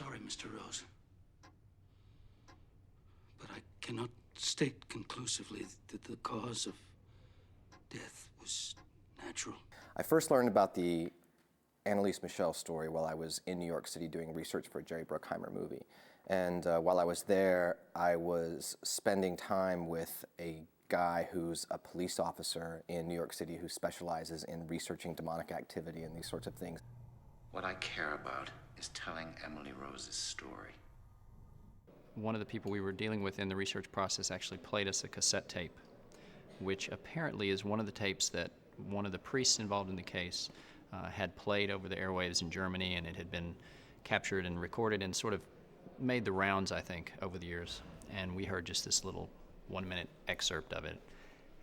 sorry, Mr. Rose, but I cannot state conclusively that the cause of death was natural. I first learned about the Annalise Michel story while I was in New York City doing research for a Jerry Bruckheimer movie. And while I was there, I was spending time with a guy who's a police officer in New York City who specializes in researching demonic activity and these sorts of things. What I care about is telling Emily Rose's story. One of the people we were dealing with in the research process actually played us a cassette tape, which apparently is one of the tapes that one of the priests involved in the case had played over the airwaves in Germany, and it had been captured and recorded and sort of made the rounds, I think, over the years. And we heard just this little 1-minute excerpt of it,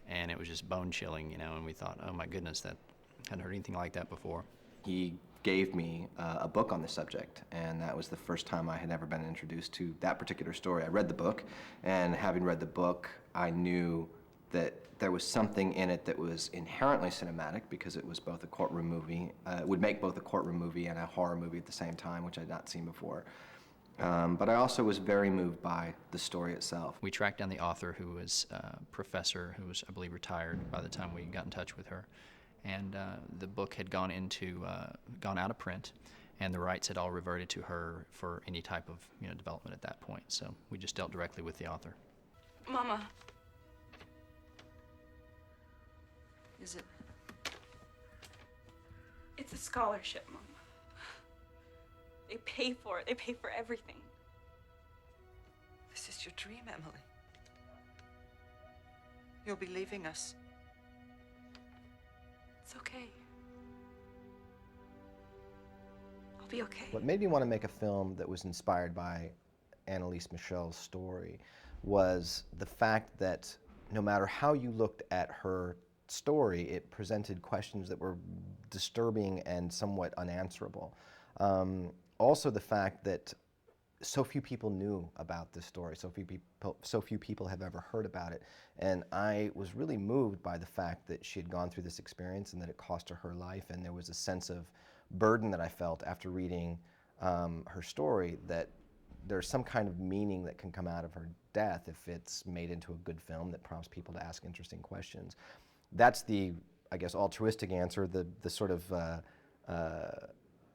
and it was just bone-chilling, you know, and we thought, oh my goodness, that hadn't heard anything like that before. He gave me a book on the subject, and that was the first time I had ever been introduced to that particular story. I read the book, and having read the book, I knew that there was something in it that was inherently cinematic because it was both a courtroom movie, would make both a courtroom movie and a horror movie at the same time, which I'd not seen before. But I also was very moved by the story itself. We tracked down the author, who was a professor who was, I believe, retired by the time we got in touch with her. And the book had gone out of print, and the rights had all reverted to her for any type of development at that point. So we just dealt directly with the author. Mama. Is it? It's a scholarship, Mama. They pay for it. They pay for everything. This is your dream, Emily. You'll be leaving us. It's okay. I'll be okay. What made me want to make a film that was inspired by Annalise Michel's story was the fact that no matter how you looked at her story, it presented questions that were disturbing and somewhat unanswerable. Also the fact that so few people knew about this story, so few people have ever heard about it, and I was really moved by the fact that she had gone through this experience and that it cost her life, and there was a sense of burden that I felt after reading her story, that there's some kind of meaning that can come out of her death if it's made into a good film that prompts people to ask interesting questions. That's the, I guess, altruistic answer. The sort of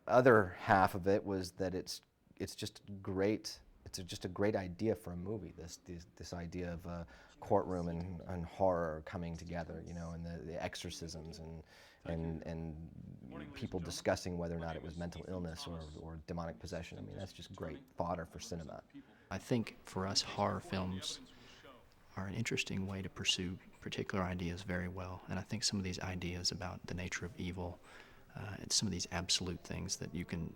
other half of it was that it's just great. It's just a great idea for a movie. This idea of a courtroom and horror coming together, and the exorcisms and people discussing whether or not it was mental illness or demonic possession. I mean, that's just great fodder for cinema. I think for us, horror films are an interesting way to pursue particular ideas very well, and I think some of these ideas about the nature of evil and some of these absolute things that you can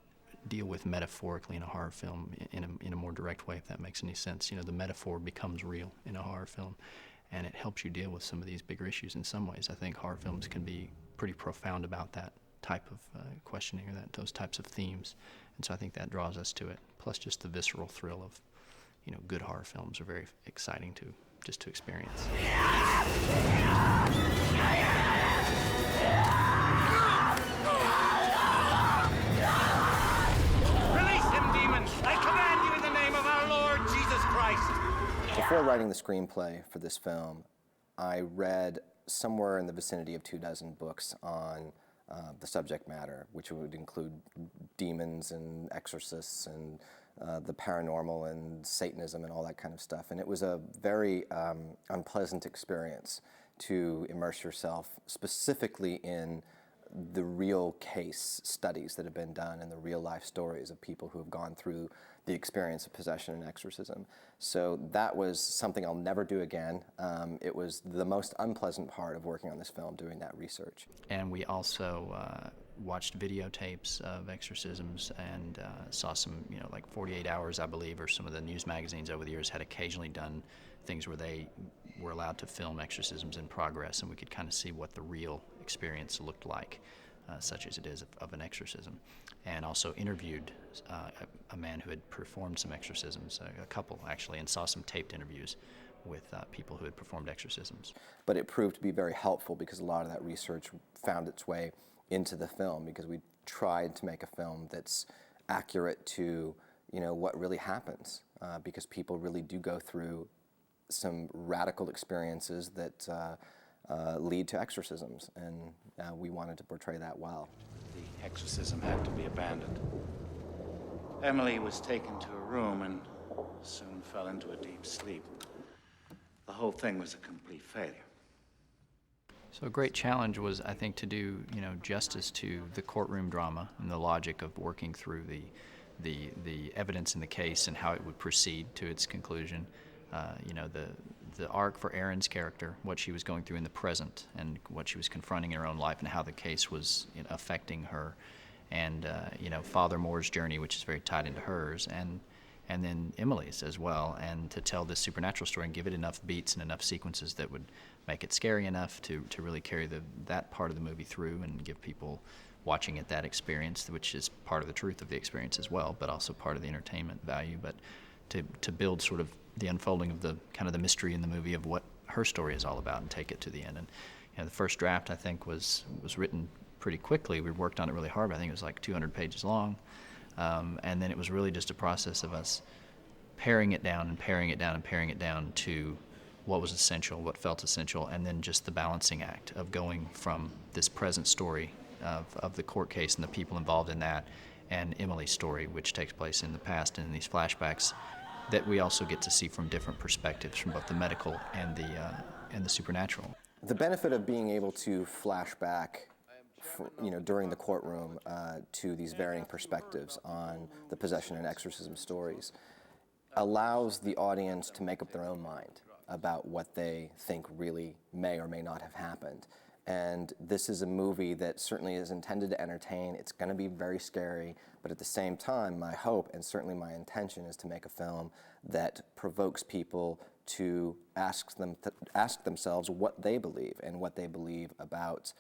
deal with metaphorically in a horror film in a more direct way, if that makes any sense. The metaphor becomes real in a horror film, and it helps you deal with some of these bigger issues in some ways. I think horror films can be pretty profound about that type of questioning or those types of themes, and so I think that draws us to it. Plus just the visceral thrill of, good horror films are very exciting to experience. Before writing the screenplay for this film, I read somewhere in the vicinity of 24 books on the subject matter, which would include demons and exorcists and the paranormal and Satanism and all that kind of stuff. And it was a very unpleasant experience to immerse yourself specifically in the real case studies that have been done and the real life stories of people who have gone through the experience of possession and exorcism. So that was something I'll never do again. It was the most unpleasant part of working on this film, doing that research. And we also watched videotapes of exorcisms and saw some, like 48 Hours, I believe, or some of the news magazines over the years had occasionally done things where they were allowed to film exorcisms in progress, and we could kind of see what the real experience looked like, such as it is of an exorcism. And also interviewed a man who had performed some exorcisms, a couple actually, and saw some taped interviews with people who had performed exorcisms. But it proved to be very helpful because a lot of that research found its way into the film, because we tried to make a film that's accurate to what really happens, because people really do go through some radical experiences that lead to exorcisms, and we wanted to portray that well. The exorcism had to be abandoned. Emily was taken to a room and soon fell into a deep sleep. The whole thing was a complete failure. So a great challenge was, I think, to do justice to the courtroom drama and the logic of working through the evidence in the case and how it would proceed to its conclusion. The arc for Erin's character, what she was going through in the present and what she was confronting in her own life and how the case was affecting her, and Father Moore's journey, which is very tied into hers, and then Emily's as well, and to tell this supernatural story and give it enough beats and enough sequences that would make it scary enough to really carry that part of the movie through and give people watching it that experience, which is part of the truth of the experience as well, but also part of the entertainment value. But to build sort of the unfolding of the kind of the mystery in the movie of what her story is all about and take it to the end. And the first draft, I think, was written pretty quickly. We worked on it really hard. I think it was like 200 pages long. And then it was really just a process of us paring it down and paring it down and paring it down to what was essential, what felt essential, and then just the balancing act of going from this present story of the court case and the people involved in that, and Emily's story, which takes place in the past and in these flashbacks that we also get to see from different perspectives, from both the medical and the supernatural. The benefit of being able to flash back during the courtroom to these varying perspectives on the possession and exorcism stories allows the audience to make up their own mind about what they think really may or may not have happened. And this is a movie that certainly is intended to entertain. It's going to be very scary, but at the same time, my hope and certainly my intention is to make a film that provokes people to ask themselves what they believe and what they believe about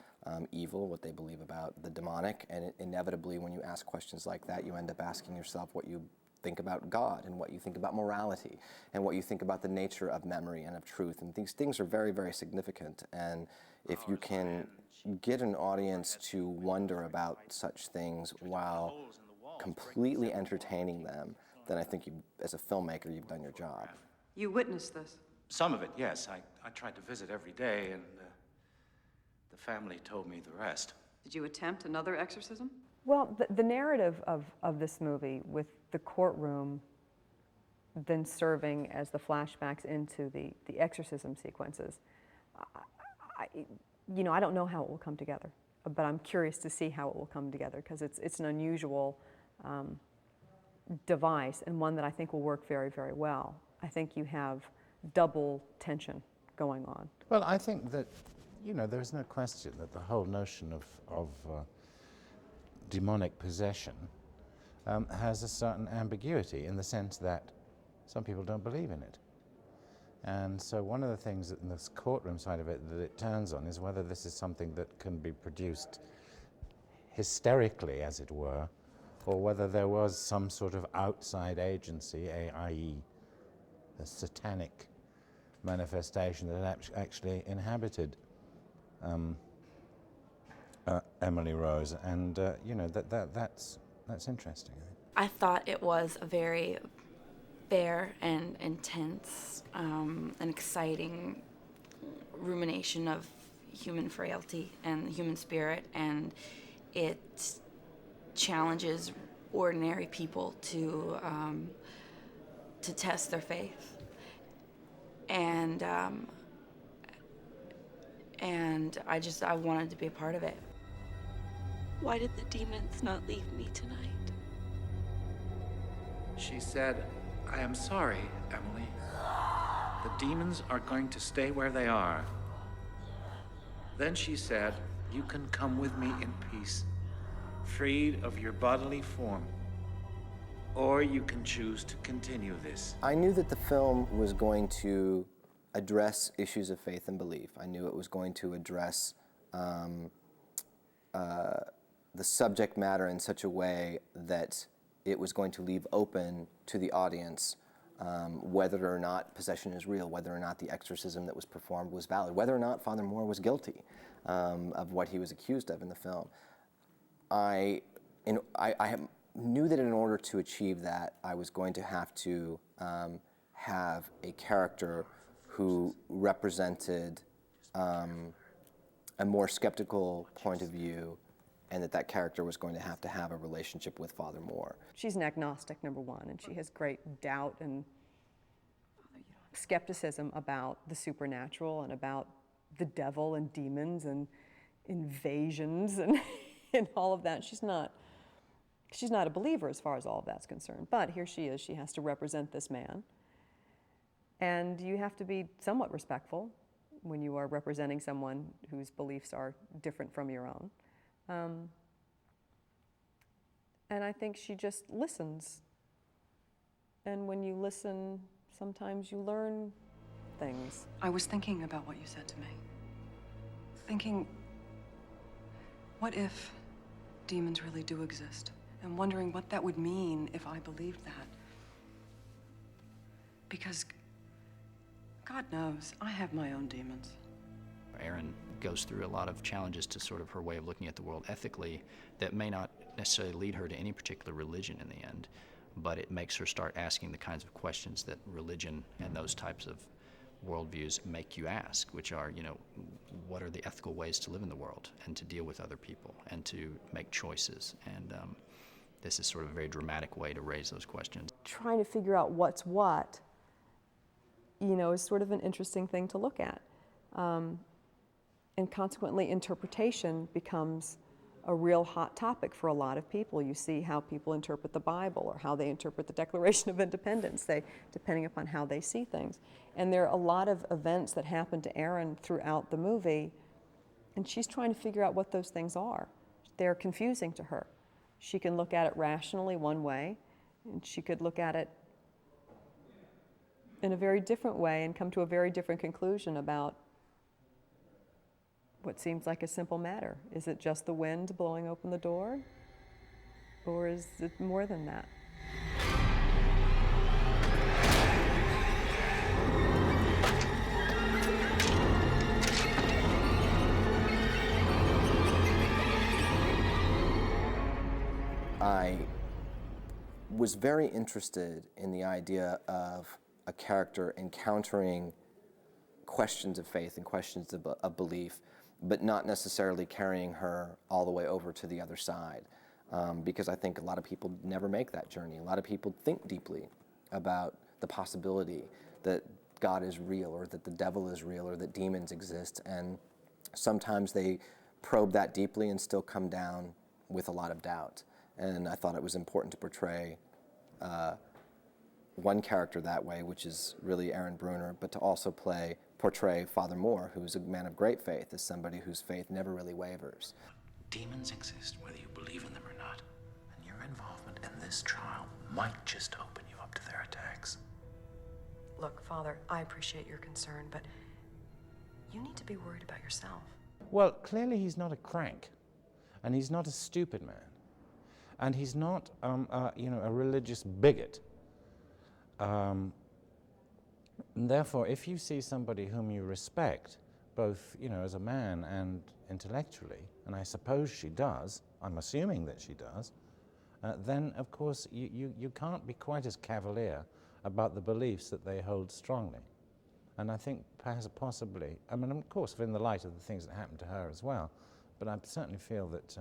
evil, what they believe about the demonic. And inevitably, when you ask questions like that, you end up asking yourself what you think about God and what you think about morality and what you think about the nature of memory and of truth. And these things are very, very significant. And if you can get an audience to wonder about such things while completely entertaining them, then I think as a filmmaker, you've done your job. You witnessed this? Some of it, yes. I tried to visit every day, and the family told me the rest. Did you attempt another exorcism? Well, the narrative of this movie, with the courtroom then serving as the flashbacks into the exorcism sequences, I don't know how it will come together, but I'm curious to see how it will come together, because it's an unusual device, and one that I think will work very, very well. I think you have double tension going on. Well, I think that, there's no question that the whole notion of demonic possession has a certain ambiguity, in the sense that some people don't believe in it. And so one of the things in this courtroom side of it that it turns on is whether this is something that can be produced hysterically, as it were, or whether there was some sort of outside agency, i.e. a satanic manifestation that actually inhabited Emily Rose, and that's interesting. I thought it was a very fair and intense and exciting rumination of human frailty and the human spirit, and it challenges ordinary people to test their faith. And I wanted to be a part of it. Why did the demons not leave me tonight? She said, "I am sorry, Emily. The demons are going to stay where they are." Then she said, "You can come with me in peace, freed of your bodily form, or you can choose to continue this." I knew that the film was going to address issues of faith and belief. I knew it was going to address the subject matter in such a way that it was going to leave open to the audience whether or not possession is real, whether or not the exorcism that was performed was valid, whether or not Father Moore was guilty of what he was accused of in the film. knew that in order to achieve that, I was going to have a character who represented a more skeptical point of view, and that character was going to have a relationship with Father Moore. She's an agnostic, number one, and she has great doubt and skepticism about the supernatural and about the devil and demons and invasions and, and all of that. She's not a believer as far as all of that's concerned, but here she is. She has to represent this man, and you have to be somewhat respectful when you are representing someone whose beliefs are different from your own. And I think she just listens. And when you listen, sometimes you learn things. I was thinking about what you said to me. Thinking, what if demons really do exist? And wondering what that would mean if I believed that. Because God knows, I have my own demons. Erin goes through a lot of challenges to sort of her way of looking at the world ethically that may not necessarily lead her to any particular religion in the end, but it makes her start asking the kinds of questions that religion and those types of worldviews make you ask, which are, you know, what are the ethical ways to live in the world and to deal with other people and to make choices? And this is sort of a very dramatic way to raise those questions. Trying to figure out what's what, you know, is sort of an interesting thing to look at. And consequently, interpretation becomes a real hot topic for a lot of people. You see how people interpret the Bible or how they interpret the Declaration of Independence, depending upon how they see things. And there are a lot of events that happen to Erin throughout the movie, and she's trying to figure out what those things are. They're confusing to her. She can look at it rationally one way, and she could look at it in a very different way and come to a very different conclusion about what seems like a simple matter. Is it just the wind blowing open the door? Or is it more than that? I was very interested in the idea of a character encountering questions of faith and questions of belief, but not necessarily carrying her all the way over to the other side. Because I think a lot of people never make that journey. A lot of people think deeply about the possibility that God is real, or that the devil is real, or that demons exist, and sometimes they probe that deeply and still come down with a lot of doubt. And I thought it was important to portray one character that way, which is really Erin Bruner, but to also portray Father Moore, who's a man of great faith, as somebody whose faith never really wavers. Demons exist whether you believe in them or not, and your involvement in this trial might just open you up to their attacks. Look, Father, I appreciate your concern, but you need to be worried about yourself. Well, clearly he's not a crank, and he's not a stupid man, and he's not, a religious bigot. And therefore, if you see somebody whom you respect, both, as a man and intellectually, and I suppose she does, I'm assuming that she does, then, of course, you can't be quite as cavalier about the beliefs that they hold strongly. And I think perhaps possibly, I mean, of course, in the light of the things that happened to her as well, but I certainly feel that,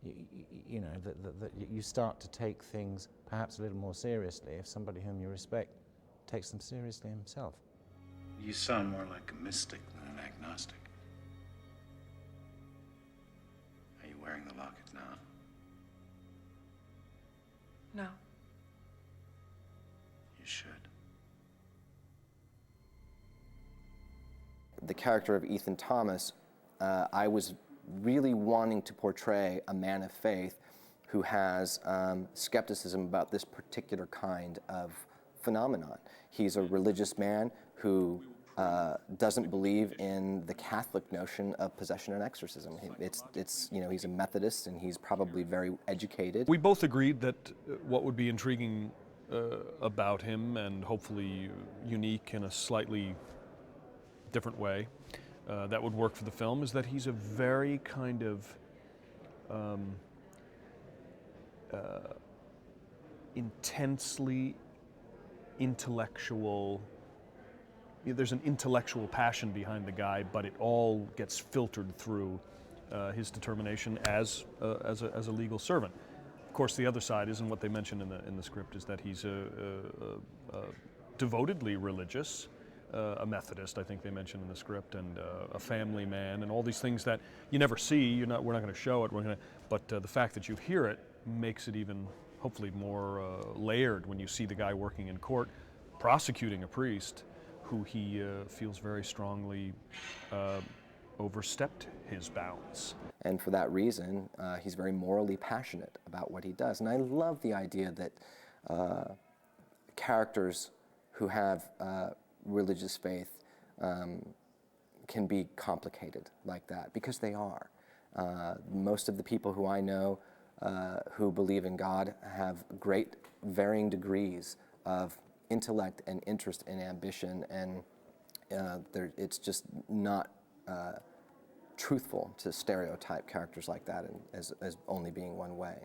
that you start to take things perhaps a little more seriously if somebody whom you respect takes them seriously himself. You sound more like a mystic than an agnostic. Are you wearing the locket now? No. You should. The character of Ethan Thomas, I was really wanting to portray a man of faith who has skepticism about this particular kind of phenomenon. He's a religious man who doesn't believe in the Catholic notion of possession and exorcism. He's a Methodist, and he's probably very educated. We both agreed that what would be intriguing about him, and hopefully unique in a slightly different way, that would work for the film, is that he's a very kind of intensely intellectual. There's an intellectual passion behind the guy, but it all gets filtered through his determination as a legal servant. Of course, the other side isn't what they mention in the script, is that he's devotedly religious, a Methodist, I think they mention in the script, and a family man, and all these things that you never see. We're not going to show it. But the fact that you hear it makes it even, hopefully, more layered when you see the guy working in court, prosecuting a priest who he feels very strongly overstepped his bounds. And for that reason, he's very morally passionate about what he does. And I love the idea that characters who have religious faith can be complicated like that, because they are. Most of the people who I know who believe in God have great varying degrees of intellect and interest and ambition, and it's just not truthful to stereotype characters like that as only being one way.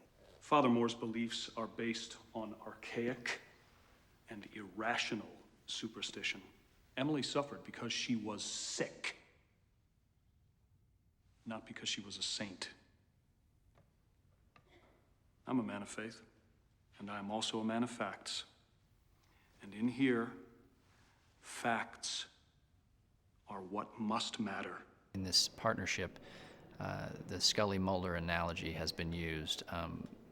Father Moore's beliefs are based on archaic and irrational superstition. Emily suffered because she was sick, not because she was a saint. I'm a man of faith, and I am also a man of facts. And in here, facts are what must matter. In this partnership, the Scully-Mulder analogy has been used.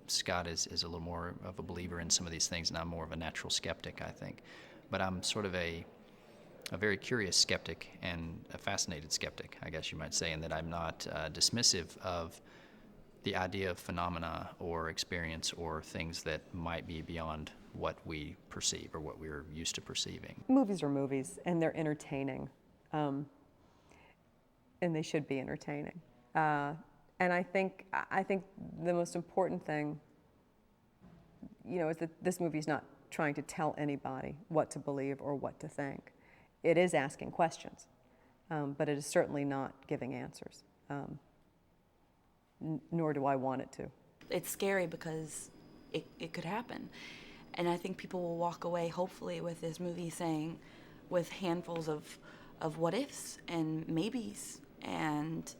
Scott is a little more of a believer in some of these things, and I'm more of a natural skeptic, I think. But I'm sort of a very curious skeptic and a fascinated skeptic, I guess you might say, in that I'm not dismissive of the idea of phenomena or experience or things that might be beyond what we perceive or what we're used to perceiving. Movies are movies, and they're entertaining. And they should be entertaining. And I think the most important thing, is that this movie is not trying to tell anybody what to believe or what to think. It is asking questions, but it is certainly not giving answers, nor do I want it to. It's scary because it could happen. And I think people will walk away, hopefully, with this movie saying, with handfuls of what ifs and maybes, and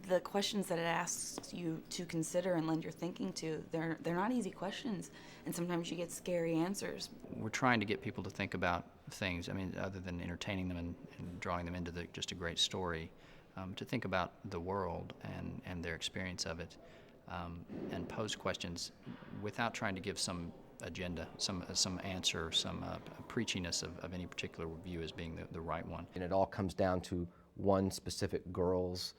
the questions that it asks you to consider and lend your thinking to, they're not easy questions, and sometimes you get scary answers. We're trying to get people to think about things, other than entertaining them and drawing them into just a great story, to think about the world and their experience of it, and pose questions without trying to give some agenda, some answer, some preachiness of any particular view as being the right one. And it all comes down to one specific girl's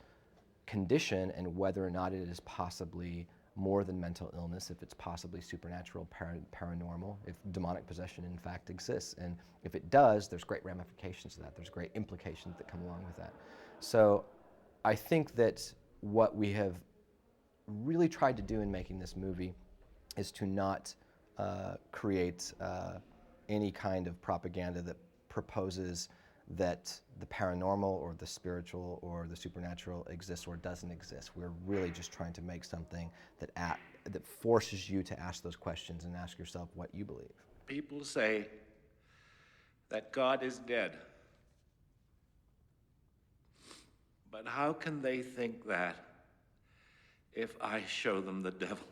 condition and whether or not it is possibly more than mental illness, if it's possibly supernatural, paranormal, if demonic possession in fact exists. And if it does, there's great ramifications to that. There's great implications that come along with that. So I think that what we have really tried to do in making this movie is to not create any kind of propaganda that proposes that the paranormal or the spiritual or the supernatural exists or doesn't exist. We're really just trying to make something that forces you to ask those questions and ask yourself what you believe. People say that God is dead. But how can they think that if I show them the devil?